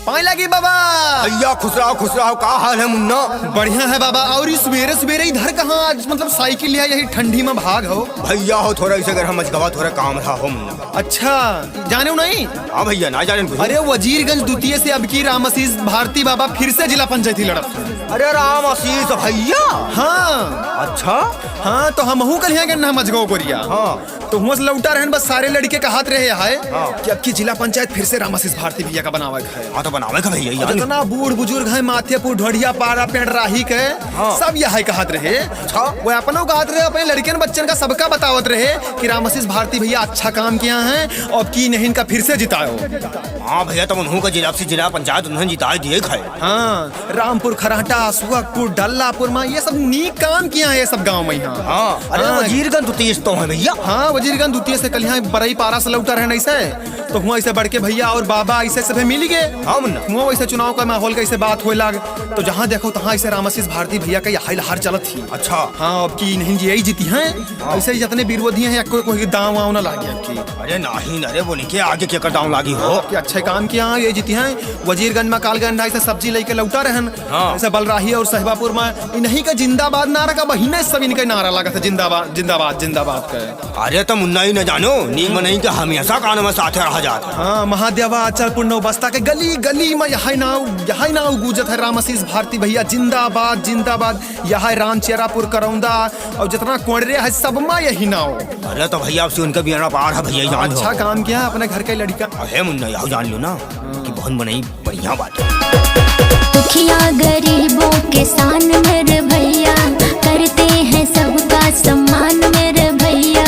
पाए लगी बाबा। भैया खुश रहो, का हाल है मुन्ना? बढ़िया है बाबा। और सवेरे सवेरे इधर कहाँ आज मतलब साइकिल लिया यही ठंडी में भाग हो? भैया हो थोड़ा इसे अगर हम अजगवा थोड़ा काम रहा हो मुन्ना। अच्छा जाने हो नहीं? हाँ भैया ना जाने। अरे वजीरगंज द्वितीय से अब की राम आशीष भारती बाबा फिर से जिला पंचायती लड़त। अरे राम आशीष भैया। हाँ अच्छा हाँ तो हम कल यहाँ गन्ना मजगो कोरिया। हाँ तो हुआ से लौटा रहन बस सारे लड़के का हाथ रहे है हाँ। कि अब की जिला पंचायत फिर से राम आशीष भारती भैया का बनावा है। हाँ तो बनावे का भैया यार। जितना बूढ़ बुजुर्ग है माथेपुर ढोढ़िया पारा पेड़ राही के हाँ। सब यहाँ का हाथ रहे। वो अपनों का हाथ रहे, अपने लड़कियन बच्चन का सबका बतावत रहे कि राम आशीष भारती भैया अच्छा काम किया है और की नहीं इनका फिर से जिताओ। हाँ भैया तो उन्हों का जिला से जिला पंचायत उन्होंने जिता दिए खाए। हाँ रामपुर खराटा सुहागपुर डल्लापुर में ये सब नीक काम किया है ये सब गाँव में यहाँ। हाँ अरे वजीरगंज द्वितीय तो है भैया। हाँ वजीरगंज द्वितीय से कल यहाँ बड़ई पारा से लौटा रहे ऐसे तो हुआ ऐसे बढ़ के भैया और बाबा ऐसे सभी मिल गए। हाँ मुन्ना हुआ वैसे चुनाव का माहौल कैसे बात होए लाग तो जहाँ देखो तहाँ ऐसे राम आशीष भारती भैया का यही लहर चलत थी। अच्छा हाँ अब की नहीं जी यही जीती हैं। ऐसे ही जितने विरोधी हैं कोई दाव वाव ना लागे की। अरे नहीं अरे वो नहीं आगे क्या दाव लागी हो कि अच्छे काम किया ये जीती हैं। वजीरगंज में कालगंज ऐसे सब्जी लेके लौटा रहन। हाँ। ऐसे बलराही और सहबापुर में इन्हीं का जिंदाबाद नारा का बहिने सब इनका नारा लगा था जिंदाबाद जिंदाबाद जिंदाबाद का। अरे तो मुन्ना ही न जानो नीक में नहीं कि हमेशा कानों में साथे रहा जाता। हाँ महादेवा अचलपुर नौबस्ता के गली गली में यही नाव गूंजत है राम आशीष भारती भैया जिंदाबाद जिंदाबाद। यह रामचेरापुर करौंदा और जितना कोड़रे है सब में यही नाव। अरे तो भैया आपसे उनका भी आना पार है भैया जान अच्छा काम किया अपने घर का लड़का। अरे मुन्ना यहाँ जान लो ना कि बहुत बनाई बढ़िया बात है। दुखिया गरीबों के सान मेरे भैया करते हैं सबका सम्मान मेरे भैया।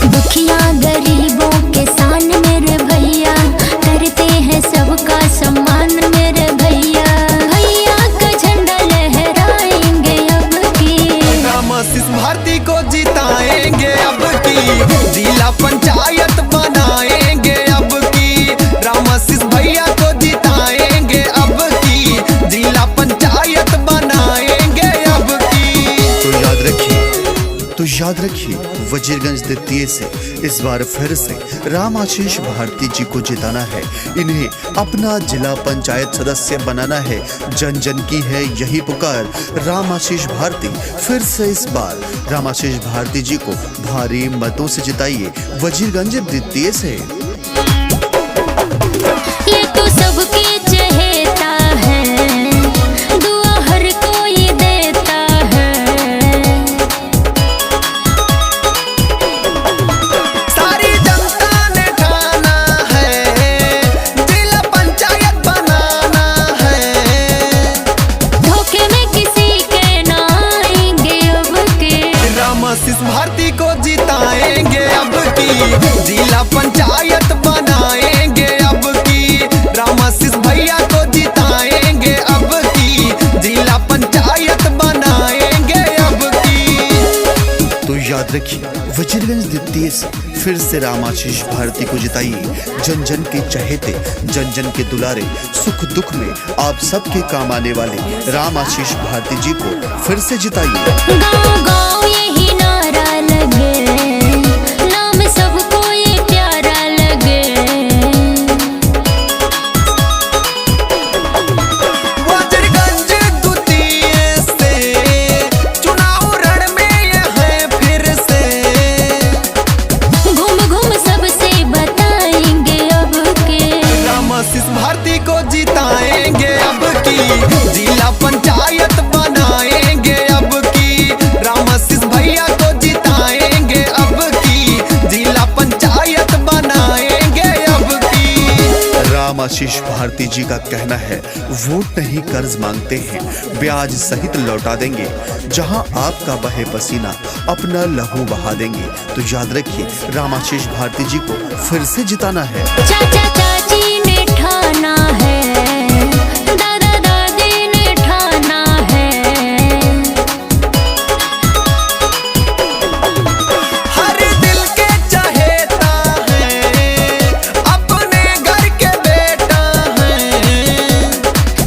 दुखिया गरीबों के सान मेरे भैया करते हैं सबका सम्मान मेरे भैया। भैया का झंडा लहराएंगे अब की राम आशीष भारती को जिताएंगे अब की जिला पंचायत बनाएंगे अब की। राम आशीष भैया को जिताएंगे अब की जिला पंचायत बनाएंगे अब की। तो याद रखिए वजीरगंज द्वितीय से इस बार फिर से राम आशीष भारती जी को जिताना है। इन्हें अपना जिला पंचायत सदस्य बनाना है। जन जन की है यही पुकार। राम आशीष भारती फिर से इस बार राम आशीष भारती जी को भारी मतों से जिताइए वजीरगंज द्वितीय से। ये तो सबकी चहेता है दुआ हर कोई देता है। सारी जनता ने ठाना है जिला पंचायत बनाना है। धोखे में किसी के ना आएंगे अब के राम आशीष भारती को जिताएंगे अब की जिला पंचायत बनाएंगे अब की। राम आशीष भैया को जिताएंगे अब की जिला पंचायत बनाएंगे अब की। तो याद रखिए वजीरगंज द्वितीय से फिर से राम आशीष भारती को जिताइए। जन जन के चहेते जन जन के दुलारे सुख दुख में आप सबके काम आने वाले राम आशीष भारती जी को फिर से जिताइए। गाँव गाँव यही नारा लगे नाम सबको ये प्यारा लगे। वजीरगंज द्वितीय से चुनाव रण में ये है फिर से। घूम घूम सबसे बताएंगे अब के राम आशीष भारती को जिताएंगे अब की जिला पंचायत बनाएंगे अब की। राम आशीष भैया को जिताएंगे अब की जिला पंचायत बनाएंगे अब की। राम आशीष भारती जी का कहना है वोट नहीं कर्ज मांगते हैं ब्याज सहित लौटा देंगे। जहां आपका बहे पसीना अपना लहू बहा देंगे। तो याद रखिए राम आशीष भारती जी को फिर से जिताना है। चाचा चाची ने ठाना है दादा दादी ने ठाना है। हर दिल के चहेता है अपने घर के बेटा है।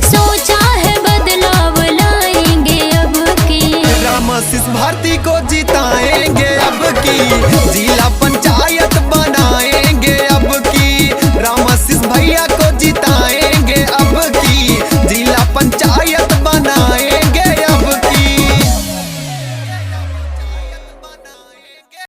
सोचा है बदलाव लाएंगे अब की राम आशीष भारती को जिताएंगे अब की जिला पंचायत बनाएंगे अब की। जिताएंगे